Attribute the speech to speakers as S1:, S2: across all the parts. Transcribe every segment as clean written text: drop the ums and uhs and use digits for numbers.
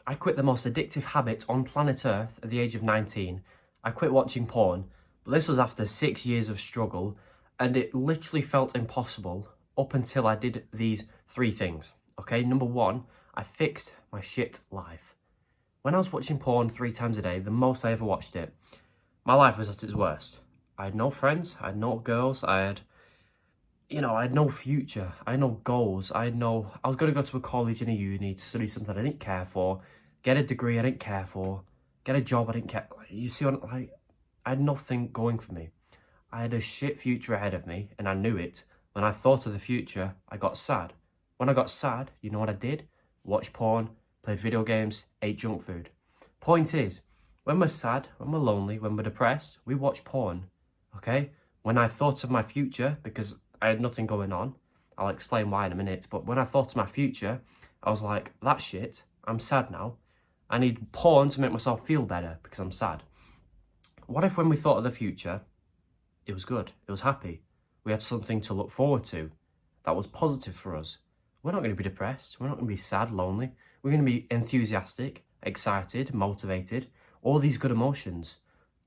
S1: I quit the most addictive habit on planet Earth at the age of 19. I quit watching porn, but this was after 6 years of struggle, and it literally felt impossible up until I did these 3 things. Okay, number 1, I fixed my shit life. When I was watching porn 3 times a day, the most I ever watched it, my life was at its worst. I had no friends, I had no girls, I had no future, I had no goals, I was going to go to a college and a uni to study something I didn't care for, get a degree I didn't care for, get a job I didn't care. You see, I had nothing going for me. I had a shit future ahead of me, and I knew it. When I thought of the future, I got sad. When I got sad, you know what I did? Watched porn, played video games, ate junk food. Point is, when we're sad, when we're lonely, when we're depressed, we watch porn, okay? When I thought of my future, because I had nothing going on, I'll explain why in a minute, but when I thought of my future, I was like, that's shit, I'm sad now. I need porn to make myself feel better because I'm sad. What if when we thought of the future, it was good, it was happy, we had something to look forward to that was positive for us? We're not going to be depressed, we're not going to be sad, lonely, we're going to be enthusiastic, excited, motivated, all these good emotions.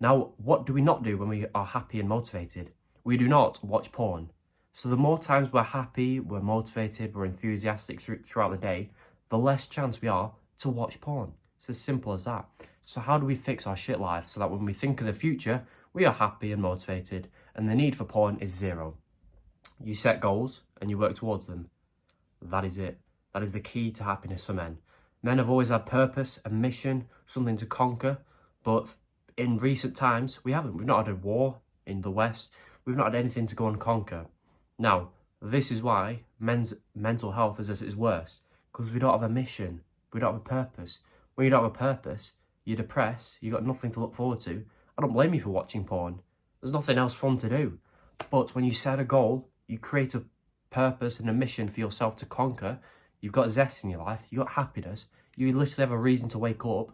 S1: Now, what do we not do when we are happy and motivated? We do not watch porn. So the more times we're happy, we're motivated, we're enthusiastic throughout the day, the less chance we are to watch porn. It's as simple as that. So how do we fix our shit life so that when we think of the future, we are happy and motivated and the need for porn is 0? You set goals and you work towards them. That is it. That is the key to happiness for men. Men have always had purpose, a mission, something to conquer, but in recent times, we haven't. We've not had a war in the West. We've not had anything to go and conquer. Now, this is why men's mental health is at its worst, because we don't have a mission. We don't have a purpose. When you don't have a purpose, you're depressed, you've got nothing to look forward to. I don't blame you for watching porn. There's nothing else fun to do. But when you set a goal, you create a purpose and a mission for yourself to conquer, you've got zest in your life, you've got happiness, you literally have a reason to wake up,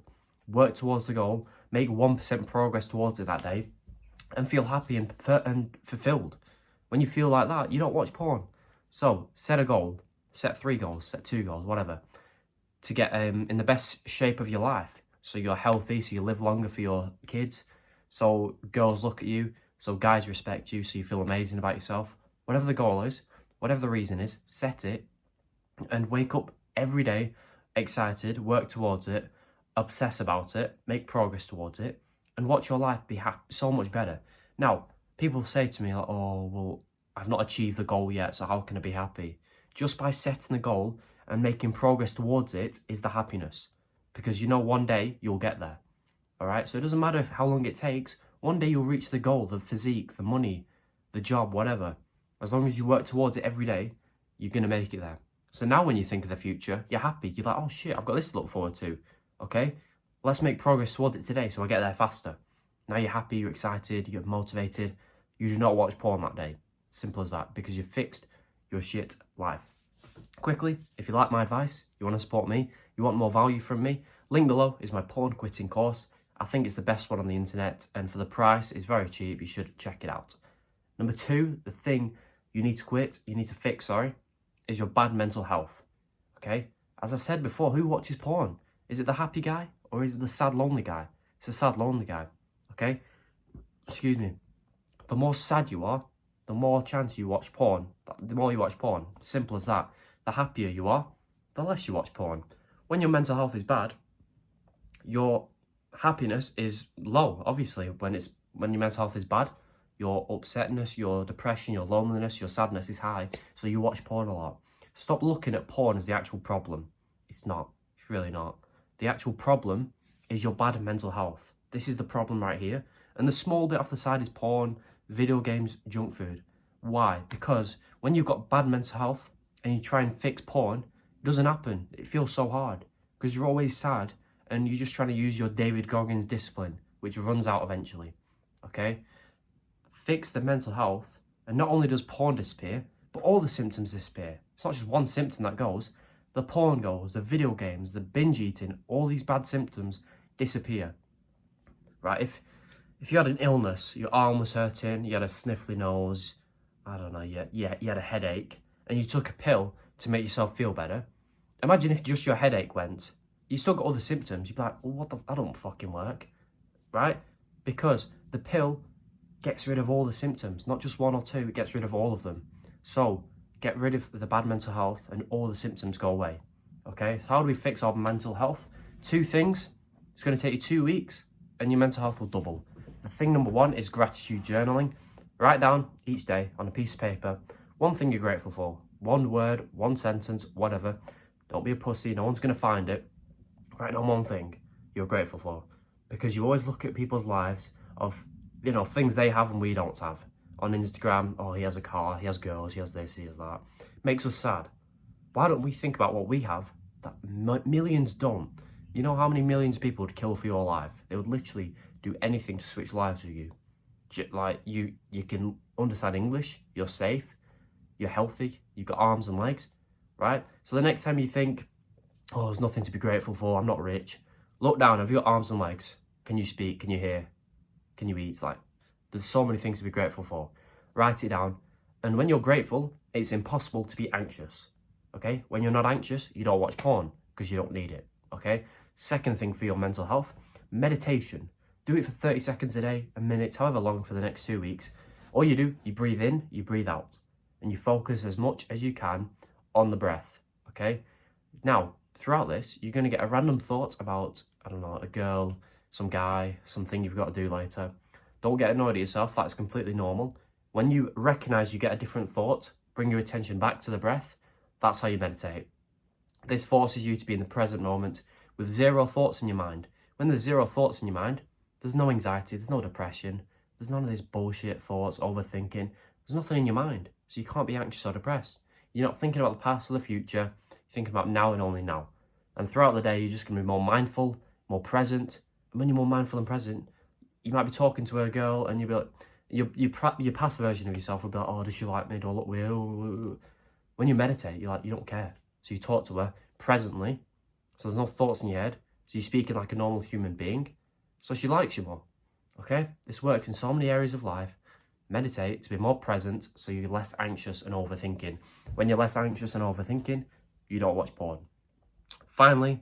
S1: work towards the goal, make 1% progress towards it that day, and feel happy and fulfilled. When you feel like that, you don't watch porn. So set a goal, set 3 goals, set 2 goals, whatever, to get in the best shape of your life. So you're healthy, so you live longer for your kids, so girls look at you, so guys respect you, so you feel amazing about yourself. Whatever the goal is, whatever the reason is, set it and wake up every day excited, work towards it, obsess about it, make progress towards it, and watch your life be so much better. Now, people say to me, like, oh, well, I've not achieved the goal yet, so how can I be happy? Just by setting the goal and making progress towards it is the happiness. Because you know one day you'll get there, all right? So it doesn't matter how long it takes. One day you'll reach the goal, the physique, the money, the job, whatever. As long as you work towards it every day, you're going to make it there. So now when you think of the future, you're happy. You're like, oh shit, I've got this to look forward to, okay? Let's make progress towards it today so I get there faster. Now you're happy, you're excited, you're motivated. You do not watch porn that day. Simple as that, because you've fixed your shit life. Quickly, if you like my advice, you want to support me, you want more value from me, link below is my porn quitting course. I think it's the best one on the internet, and for the price, it's very cheap. You should check it out. Number 2, the thing you need to fix, is your bad mental health, okay? As I said before, who watches porn? Is it the happy guy or is it the sad, lonely guy? It's the sad, lonely guy, okay? Excuse me. The more sad you are, the more chance you watch porn. The more you watch porn, simple as that. The happier you are, the less you watch porn. When your mental health is bad, your happiness is low, obviously. When your mental health is bad, your upsetness, your depression, your loneliness, your sadness is high, so you watch porn a lot. Stop looking at porn as the actual problem. It's not. It's really not. The actual problem is your bad mental health. This is the problem right here. And the small bit off the side is porn, video games, junk food. Why? Because when you've got bad mental health and you try and fix porn, it doesn't happen. It feels so hard because you're always sad and you're just trying to use your David Goggins discipline, which runs out eventually, okay? Fix the mental health, and not only does porn disappear, but all the symptoms disappear. It's not just one symptom that goes. The porn goes, the video games, the binge eating, all these bad symptoms disappear, right? If you had an illness, your arm was hurting, you had a sniffly nose, I don't know, you had a headache, and you took a pill to make yourself feel better, imagine if just your headache went. you still got other symptoms. You'd be like, well, that don't fucking work, right? Because the pill gets rid of all the symptoms, not just one or two, it gets rid of all of them. So get rid of the bad mental health and all the symptoms go away, okay? So how do we fix our mental health? 2 things. It's going to take you 2 weeks and your mental health will double. The thing number 1 is gratitude journaling. Write down each day on a piece of paper one thing you're grateful for. 1 word, 1 sentence, whatever. Don't be a pussy, no one's going to find it. Write down one thing you're grateful for, because you always look at people's lives of, you know, things they have and we don't have. On Instagram, oh, he has a car, he has girls, he has this, he has that. Makes us sad. Why don't we think about what we have that millions don't? You know how many millions of people would kill for your life? They would literally do anything to switch lives with you. Like, you can understand English, you're safe, you're healthy, you've got arms and legs, right? So the next time you think, oh, there's nothing to be grateful for, I'm not rich, look down, have you got arms and legs? Can you speak? Can you hear? Can you eat? Like, there's so many things to be grateful for. Write it down. And when you're grateful, it's impossible to be anxious, okay? When you're not anxious, you don't watch porn because you don't need it, okay? Second thing for your mental health, meditation. Do it for 30 seconds a day, a minute, however long for the next 2 weeks. All you do, you breathe in, you breathe out, and you focus as much as you can on the breath, okay? Now, throughout this, you're going to get a random thought about, I don't know, a girl, some guy, something you've got to do later. Don't get annoyed at yourself, that's completely normal. When you recognize you get a different thought, bring your attention back to the breath, that's how you meditate. This forces you to be in the present moment with 0 thoughts in your mind. When there's 0 thoughts in your mind, there's no anxiety, there's no depression, there's none of these bullshit thoughts, overthinking. There's nothing in your mind, so you can't be anxious or depressed. You're not thinking about the past or the future, you're thinking about now and only now. And throughout the day, you're just going to be more mindful, more present. And when you're more mindful and present, you might be talking to a girl and you'll be like, your past version of yourself will be like, oh, does she like me? Do I look weird? When you meditate, you're like, you don't care. So you talk to her presently, so there's no thoughts in your head. So you're speaking like a normal human being. So she likes you more, okay? This works in so many areas of life. Meditate to be more present so you're less anxious and overthinking. When you're less anxious and overthinking, you don't watch porn. Finally,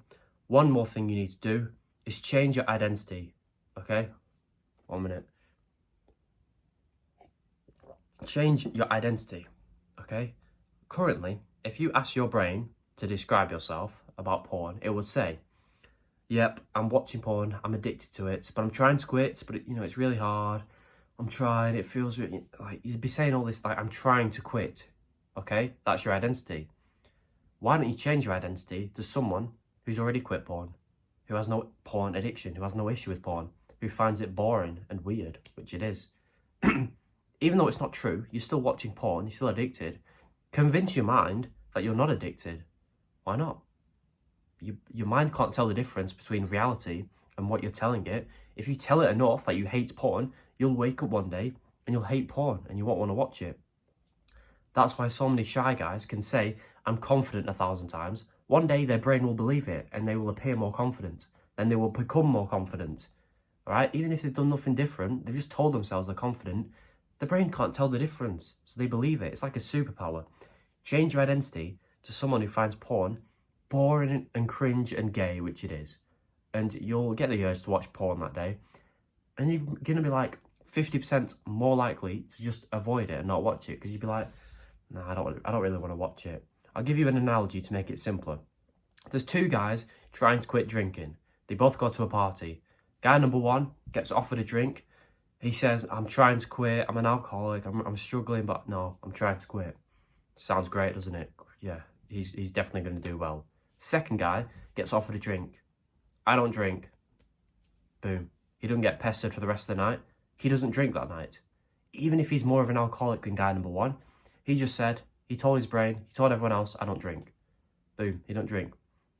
S1: one more thing you need to do is change your identity, okay? 1 minute. Change your identity, okay? Currently, if you ask your brain to describe yourself about porn, it would say, yep, I'm watching porn, I'm addicted to it, but I'm trying to quit, but it's really hard. I'm trying, it feels really, like, you'd be saying all this, like, I'm trying to quit, okay? That's your identity. Why don't you change your identity to someone who's already quit porn, who has no porn addiction, who has no issue with porn, who finds it boring and weird, which it is. Even though it's not true, you're still watching porn, you're still addicted. Convince your mind that you're not addicted. Why not? Your mind can't tell the difference between reality and what you're telling it. If you tell it enough that you hate porn, you'll wake up one day and you'll hate porn and you won't want to watch it. That's why so many shy guys can say, I'm confident 1,000 times. One day their brain will believe it and they will appear more confident. Then they will become more confident. All right? Even if they've done nothing different, they've just told themselves they're confident. The brain can't tell the difference, so they believe it. It's like a superpower. Change your identity to someone who finds porn boring and cringe and gay, which it is. And you'll get the urge to watch porn that day. And you're going to be like 50% more likely to just avoid it and not watch it. Because you'd be like, nah, I don't really want to watch it. I'll give you an analogy to make it simpler. There's 2 guys trying to quit drinking. They both go to a party. Guy number 1 gets offered a drink. He says, I'm trying to quit. I'm an alcoholic. I'm struggling, but no, I'm trying to quit. Sounds great, doesn't it? Yeah, he's definitely going to do well. Second guy gets offered a drink. I don't drink. Boom. He doesn't get pestered for the rest of the night. He doesn't drink that night. Even if he's more of an alcoholic than guy number 1, he just said, he told his brain, he told everyone else, I don't drink. Boom, he don't drink.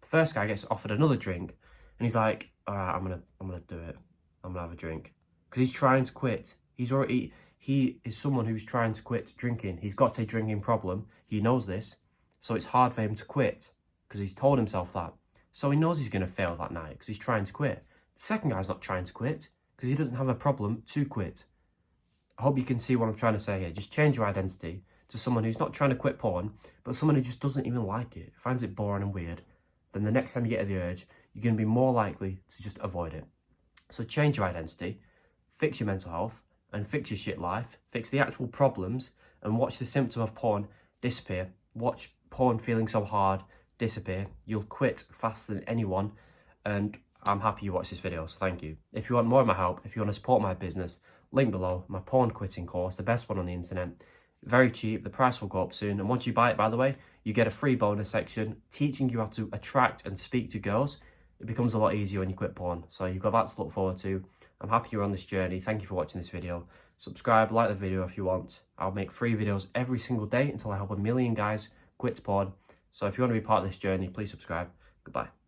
S1: The first guy gets offered another drink, and he's like, all right, I'm gonna do it. I'm gonna have a drink. Because he's trying to quit. He is someone who's trying to quit drinking. He's got a drinking problem. He knows this. So it's hard for him to quit because he's told himself that. So he knows he's going to fail that night because he's trying to quit. The second guy's not trying to quit because he doesn't have a problem to quit. I hope you can see what I'm trying to say here. Just change your identity to someone who's not trying to quit porn, but someone who just doesn't even like it, finds it boring and weird. Then the next time you get the urge, you're going to be more likely to just avoid it. So change your identity, fix your mental health, and fix your shit life. Fix the actual problems and watch the symptom of porn disappear. Watch porn feeling so hard disappear. You'll quit faster than anyone, and I'm happy you watched this video, so thank you. If you want more of my help, if you want to support my business, link below, my porn quitting course, the best one on the internet. Very cheap, the price will go up soon, and once you buy it, by the way, you get a free bonus section teaching you how to attract and speak to girls. It becomes a lot easier when you quit porn, so you've got that to look forward to. I'm happy you're on this journey. Thank you for watching this video. Subscribe, like the video if you want. I'll make free videos every single day until I help 1 million guys quit porn. So if you want to be part of this journey, please subscribe. Goodbye.